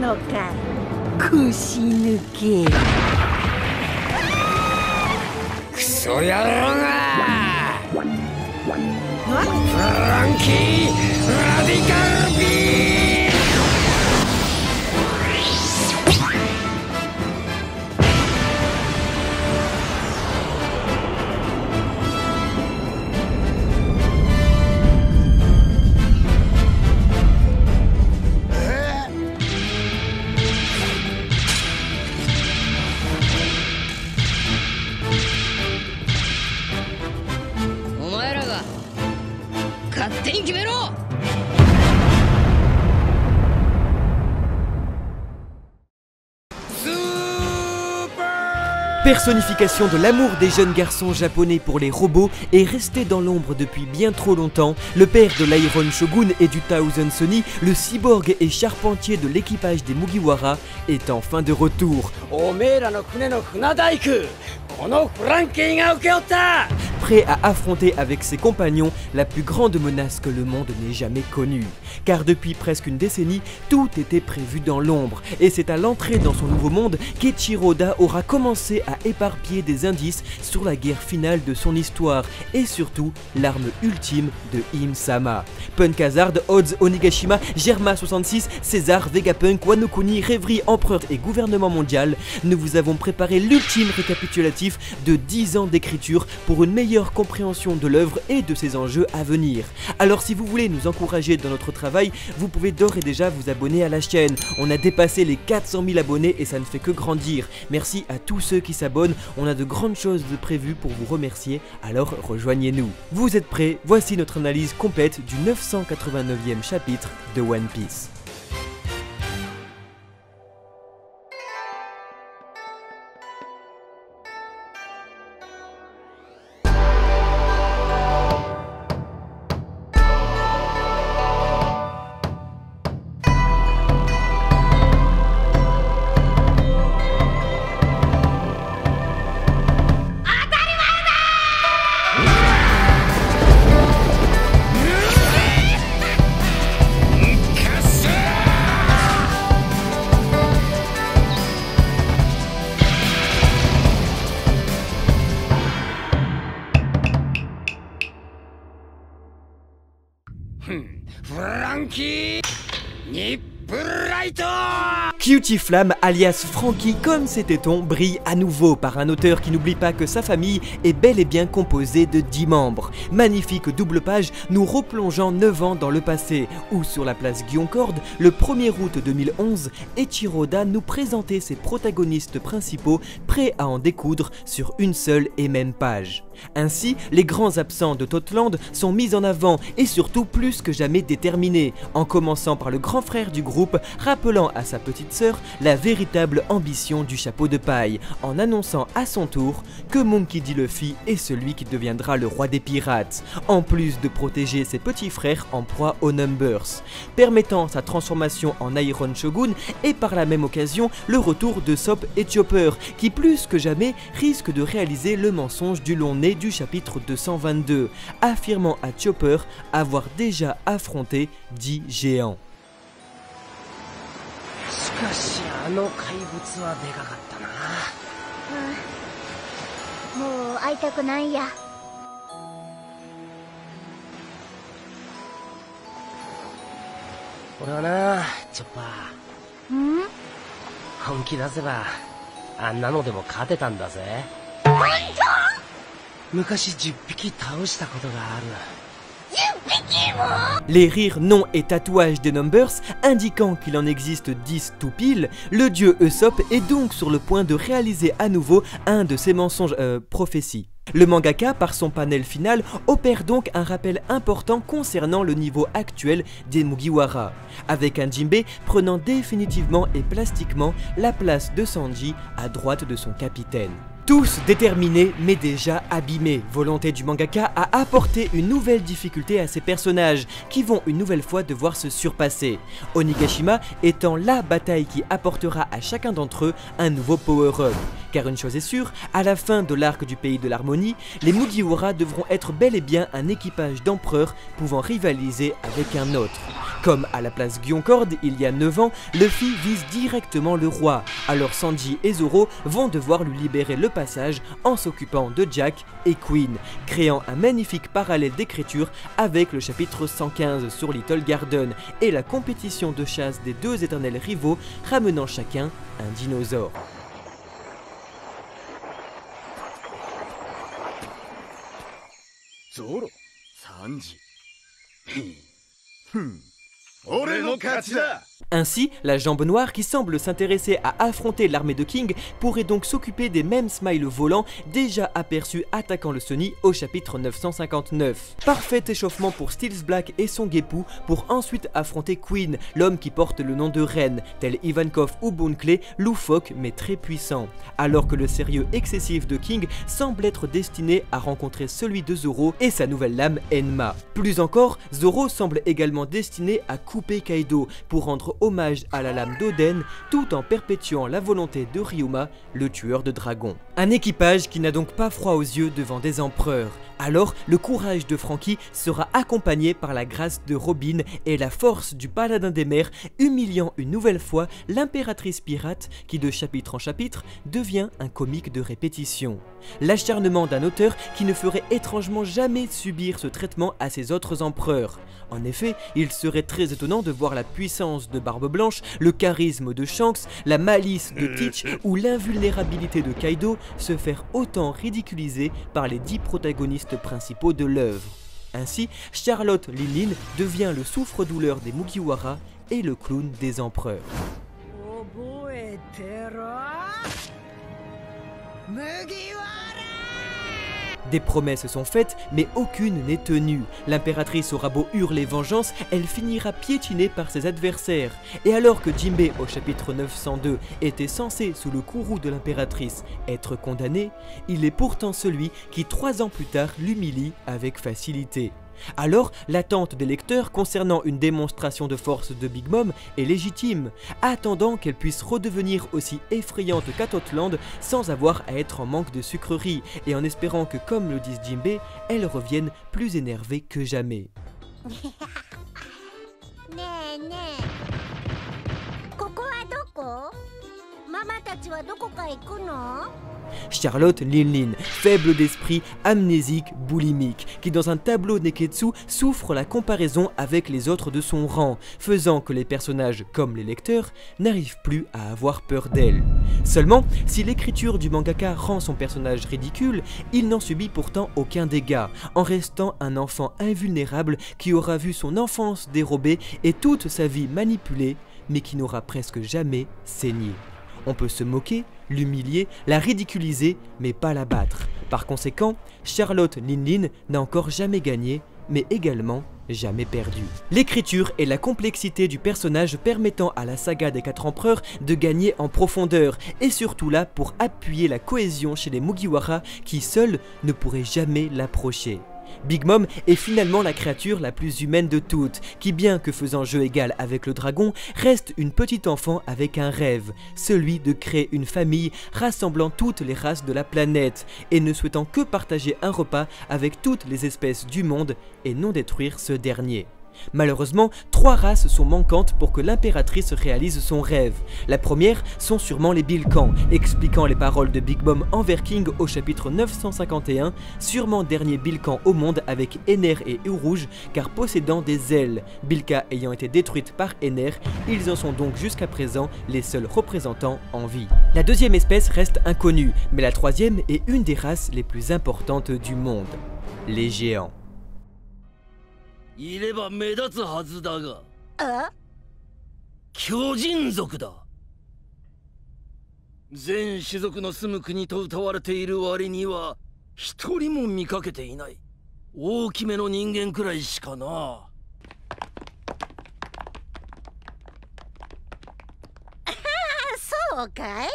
のか腰抜け。クソ野郎がフランキー・ラディカル・ビーム。Personnification de l'amour des jeunes garçons japonais pour les robots et resté dans l'ombre depuis bien trop longtemps, le père de l'Iron Shogun et du Thousand Sunny, le cyborg et charpentier de l'équipage des Mugiwara, est enfin de retour. Prêt à affronter avec ses compagnons la plus grande menace que le monde n'ait jamais connue. Car depuis presque une décennie, tout était prévu dans l'ombre, et c'est à l'entrée dans son nouveau monde qu'Eiichiro Oda aura commencé à éparpiller des indices sur la guerre finale de son histoire, et surtout l'arme ultime de Im-sama. Punk Hazard, Odds, Onigashima, Germa 66, César, Vegapunk, Wano Kuni, Rêverie, Empereur et gouvernement mondial, nous vous avons préparé l'ultime récapitulatif de 10 ans d'écriture pour une meilleure compréhension de l'œuvre et de ses enjeux à venir. Alors si vous voulez nous encourager dans notre travail, vous pouvez d'ores et déjà vous abonner à la chaîne. On a dépassé les 400 000 abonnés et ça ne fait que grandir. Merci à tous ceux qui s'abonnent, on a de grandes choses de prévues pour vous remercier, alors rejoignez-nous. Vous êtes prêts? Voici notre analyse complète du 989e chapitre de One Piece. Frankie Nipuraito. Cutie Flamme, alias Frankie comme ses tétons, brille à nouveau par un auteur qui n'oublie pas que sa famille est bel et bien composée de 10 membres. Magnifique double page nous replongeant 9 ans dans le passé, où sur la place Guillaume-Corde, le 1er août 2011, Eiichiro Oda nous présentait ses protagonistes principaux prêts à en découdre sur une seule et même page. Ainsi, les grands absents de Totland sont mis en avant et surtout plus que jamais déterminés, en commençant par le grand frère du groupe, rappelant à sa petite sœur la véritable ambition du chapeau de paille, en annonçant à son tour que Monkey D. Luffy est celui qui deviendra le roi des pirates, en plus de protéger ses petits frères en proie aux Numbers, permettant sa transformation en Iron Shogun et par la même occasion le retour de Sop et Chopper, qui plus que jamais risquent de réaliser le mensonge du long nez du chapitre 222, affirmant à Chopper avoir déjà affronté 10 géants. しかしあの怪物はでかかったな。もう会いたくないや。俺はな、チョッパー。ん？本気出せばあんなのでも勝てたんだぜ。本当？昔10匹倒したことがある。Les rires, noms et tatouages des Numbers indiquant qu'il en existe 10 tout pile, le dieu Usopp est donc sur le point de réaliser à nouveau un de ses mensonges prophéties. Le mangaka, par son panel final, opère donc un rappel important concernant le niveau actuel des Mugiwara, avec un Jinbei prenant définitivement et plastiquement la place de Sanji à droite de son capitaine. Tous déterminés mais déjà abîmés, volonté du mangaka a apporté une nouvelle difficulté à ces personnages qui vont une nouvelle fois devoir se surpasser. Onigashima étant la bataille qui apportera à chacun d'entre eux un nouveau power-up. Car une chose est sûre, à la fin de l'arc du pays de l'harmonie, les Mugiwara devront être bel et bien un équipage d'empereurs pouvant rivaliser avec un autre. Comme à la place Gyoncorde il y a 9 ans, Luffy vise directement le roi, alors Sanji et Zoro vont devoir lui libérer le passage en s'occupant de Jack et Queen, créant un magnifique parallèle d'écriture avec le chapitre 115 sur Little Garden et la compétition de chasse des deux éternels rivaux ramenant chacun un dinosaure. Zoro, Sanji. Ainsi, la Jambe Noire qui semble s'intéresser à affronter l'armée de King pourrait donc s'occuper des mêmes Smile volants déjà aperçus attaquant le Sunny au chapitre 959. Parfait échauffement pour Steels Black et son Gepu pour ensuite affronter Queen, l'homme qui porte le nom de reine, tel Ivankov ou Bon-Clé, loufoque mais très puissant. Alors que le sérieux excessif de King semble être destiné à rencontrer celui de Zoro et sa nouvelle lame Enma. Plus encore, Zoro semble également destiné à couper Kaido pour rendre hommage à la lame d'Oden tout en perpétuant la volonté de Ryuma, le tueur de dragons. Un équipage qui n'a donc pas froid aux yeux devant des empereurs. Alors, le courage de Franky sera accompagné par la grâce de Robin et la force du paladin des mers, humiliant une nouvelle fois l'impératrice pirate qui de chapitre en chapitre devient un comique de répétition. L'acharnement d'un auteur qui ne ferait étrangement jamais subir ce traitement à ses autres empereurs. En effet, il serait très étonnant de voir la puissance de Barbe Blanche, le charisme de Shanks, la malice de Teach ou l'invulnérabilité de Kaido se faire autant ridiculiser par les 10 protagonistes principaux de l'œuvre. Ainsi, Charlotte Lin Lin devient le souffre-douleur des Mugiwara et le clown des empereurs. Des promesses sont faites, mais aucune n'est tenue. L'impératrice aura beau hurler vengeance, elle finira piétinée par ses adversaires. Et alors que Jinbei, au chapitre 902, était censé, sous le courroux de l'impératrice, être condamné, il est pourtant celui qui, 3 ans plus tard, l'humilie avec facilité. Alors, l'attente des lecteurs concernant une démonstration de force de Big Mom est légitime, attendant qu'elle puisse redevenir aussi effrayante qu'Atotland sans avoir à être en manque de sucreries, et en espérant que, comme le dit Jinbei, elle revienne plus énervée que jamais. Charlotte Lin Lin, faible d'esprit, amnésique, boulimique, qui dans un tableau Neketsu souffre la comparaison avec les autres de son rang, faisant que les personnages, comme les lecteurs, n'arrivent plus à avoir peur d'elle. Seulement, si l'écriture du mangaka rend son personnage ridicule, il n'en subit pourtant aucun dégât, en restant un enfant invulnérable qui aura vu son enfance dérobée et toute sa vie manipulée, mais qui n'aura presque jamais saigné. On peut se moquer, l'humilier, la ridiculiser, mais pas la battre. Par conséquent, Charlotte Lin Lin n'a encore jamais gagné, mais également jamais perdu. L'écriture et la complexité du personnage permettant à la saga des 4 empereurs de gagner en profondeur, et surtout là pour appuyer la cohésion chez les Mugiwara qui seuls ne pourraient jamais l'approcher. Big Mom est finalement la créature la plus humaine de toutes, qui bien que faisant jeu égal avec le dragon, reste une petite enfant avec un rêve, celui de créer une famille rassemblant toutes les races de la planète, et ne souhaitant que partager un repas avec toutes les espèces du monde et non détruire ce dernier. Malheureusement, 3 races sont manquantes pour que l'impératrice réalise son rêve. La première sont sûrement les Bilkans, expliquant les paroles de Big Mom envers King au chapitre 951, sûrement dernier Bilkan au monde avec Ener et Urouge, car possédant des ailes. Bilka ayant été détruite par Ener, ils en sont donc jusqu'à présent les seuls représentants en vie. La deuxième espèce reste inconnue, mais la troisième est une des races les plus importantes du monde, les géants. いれば目立つはずだが。巨人族だ。全種族の住む国と謳われている割には一人も見かけていない。大きめの人間くらいしかな。そうかい？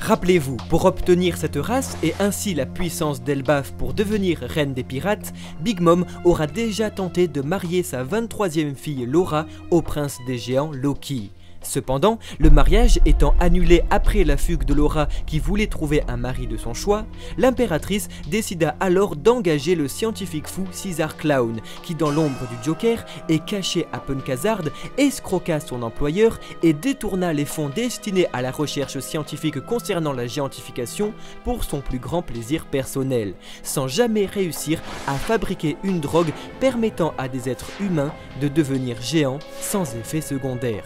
Rappelez-vous, pour obtenir cette race et ainsi la puissance d'Elbaf pour devenir reine des pirates, Big Mom aura déjà tenté de marier sa 23e fille Laura au prince des géants Loki. Cependant, le mariage étant annulé après la fugue de Laura qui voulait trouver un mari de son choix, l'impératrice décida alors d'engager le scientifique fou Caesar Clown, qui dans l'ombre du Joker est caché à Penkhazard, escroqua son employeur et détourna les fonds destinés à la recherche scientifique concernant la géantification pour son plus grand plaisir personnel, sans jamais réussir à fabriquer une drogue permettant à des êtres humains de devenir géants sans effet secondaire.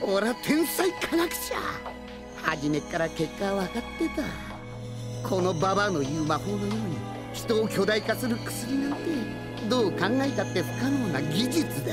俺は天才科学者。初めから結果は分かってた。このババアの言う魔法のように人を巨大化する薬なんてどう考えたって不可能な技術だ。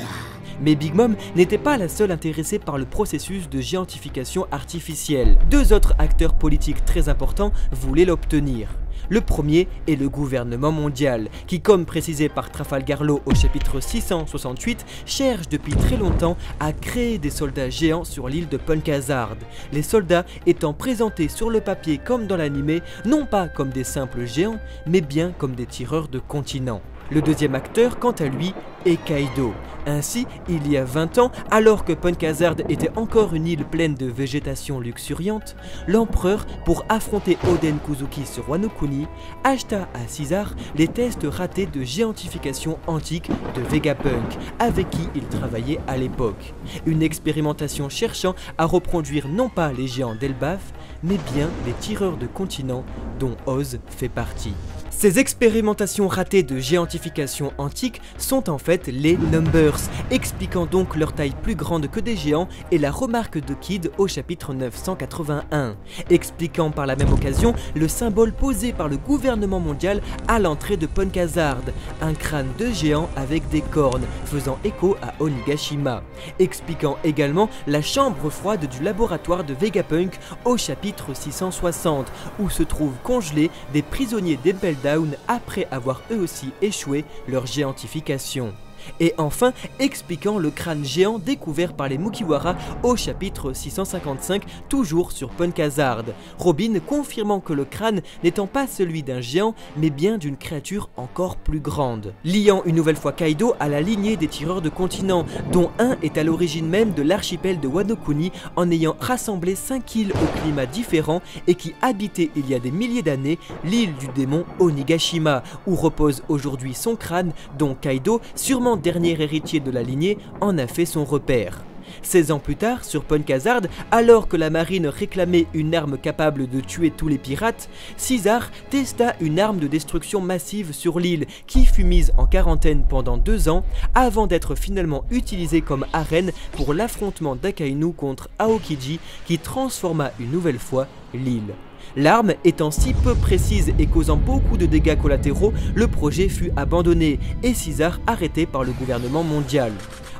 Mais Big Mom n'était pas la seule intéressée par le processus de géantification artificielle. Deux autres acteurs politiques très importants voulaient l'obtenir. Le premier est le gouvernement mondial, qui comme précisé par Trafalgar Law au chapitre 668, cherche depuis très longtemps à créer des soldats géants sur l'île de Penkhazard. Les soldats étant présentés sur le papier comme dans l'animé, non pas comme des simples géants, mais bien comme des tireurs de continents. Le deuxième acteur, quant à lui, est Kaido. Ainsi, il y a 20 ans, alors que Penkhazard était encore une île pleine de végétation luxuriante, l'empereur, pour affronter Oden Kuzuki sur Wano Kuni, acheta à Caesar les tests ratés de géantification antique de Vegapunk, avec qui il travaillait à l'époque. Une expérimentation cherchant à reproduire non pas les géants d'Elbaf, mais bien les tireurs de continents dont Oz fait partie. Ces expérimentations ratées de géantification antique sont en fait les Numbers, expliquant donc leur taille plus grande que des géants et la remarque de Kid au chapitre 981, expliquant par la même occasion le symbole posé par le gouvernement mondial à l'entrée de Penkhazard, un crâne de géant avec des cornes, faisant écho à Onigashima, expliquant également la chambre froide du laboratoire de Vegapunk au chapitre 660, où se trouvent congelés des prisonniers d'Impel Down après avoir eux aussi échoué leur géantification. Et enfin, expliquant le crâne géant découvert par les Mugiwara au chapitre 655, toujours sur Penkhazard. Robin confirmant que le crâne n'étant pas celui d'un géant, mais bien d'une créature encore plus grande. Liant une nouvelle fois Kaido à la lignée des tireurs de continents, dont un est à l'origine même de l'archipel de Wano Kuni en ayant rassemblé 5 îles au climat différent et qui habitaient il y a des milliers d'années l'île du démon Onigashima, où repose aujourd'hui son crâne, dont Kaido, sûrement dernier héritier de la lignée, en a fait son repère. 16 ans plus tard, sur Penkhazard, alors que la marine réclamait une arme capable de tuer tous les pirates, Caesar testa une arme de destruction massive sur l'île qui fut mise en quarantaine pendant 2 ans avant d'être finalement utilisée comme arène pour l'affrontement d'Akainu contre Aokiji qui transforma une nouvelle fois l'île. L'arme étant si peu précise et causant beaucoup de dégâts collatéraux, le projet fut abandonné et Caesar arrêté par le gouvernement mondial.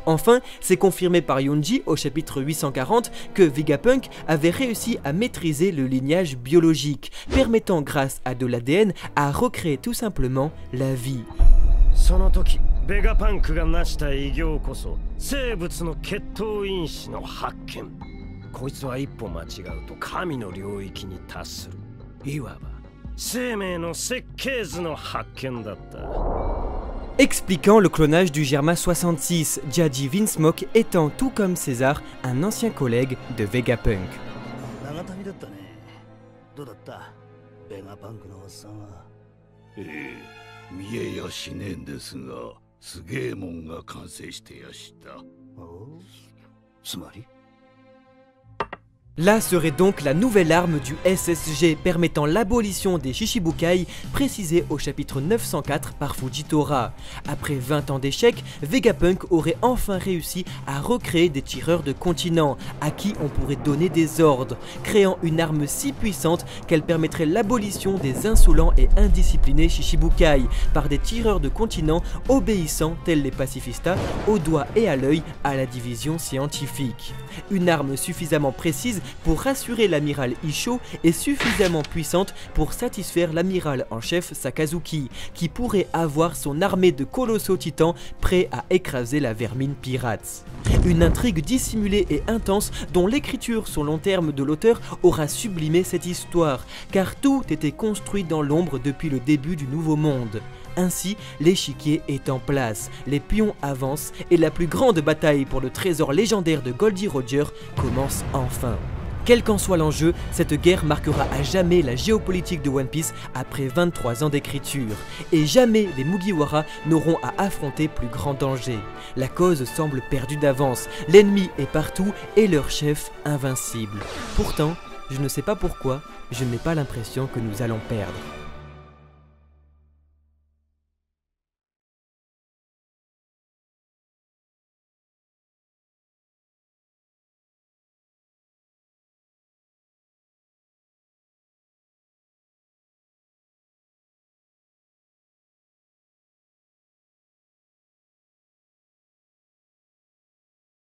Enfin, c'est confirmé par Yonji au chapitre 840 que Vegapunk avait réussi à maîtriser le lignage biologique, permettant grâce à de l'ADN à recréer tout simplement la vie. その時ベガパンクが成した偉業こそ生物の血統因子の発見。こいつは一歩間違うと神の領域に達する。いわば生命の設計図の発見だった。 Expliquant le clonage du Germa 66, Jaji Vinsmoke étant tout comme César un ancien collègue de Vegapunk. 長旅だったね。どうだった？ベガパンクのおっさんは。見えやしねえんですが、すげえもんが完成してやした。おお、つまり？ Là serait donc la nouvelle arme du SSG permettant l'abolition des Shishibukai, précisé au chapitre 904 par Fujitora. Après 20 ans d'échecs, Vegapunk aurait enfin réussi à recréer des tireurs de continents, à qui on pourrait donner des ordres, créant une arme si puissante qu'elle permettrait l'abolition des insolents et indisciplinés Shishibukai par des tireurs de continents obéissant, tels les pacifistas, au doigt et à l'œil à la division scientifique. Une arme suffisamment précise pour rassurer l'amiral Isho est suffisamment puissante pour satisfaire l'amiral en chef Sakazuki, qui pourrait avoir son armée de colossaux titans prêts à écraser la vermine pirate. Une intrigue dissimulée et intense dont l'écriture sur long terme de l'auteur aura sublimé cette histoire, car tout était construit dans l'ombre depuis le début du Nouveau Monde. Ainsi, l'échiquier est en place, les pions avancent et la plus grande bataille pour le trésor légendaire de Goldie Roger commence enfin. Quel qu'en soit l'enjeu, cette guerre marquera à jamais la géopolitique de One Piece après 23 ans d'écriture. Et jamais les Mugiwara n'auront à affronter plus grand danger. La cause semble perdue d'avance, l'ennemi est partout et leur chef invincible. Pourtant, je ne sais pas pourquoi, je n'ai pas l'impression que nous allons perdre.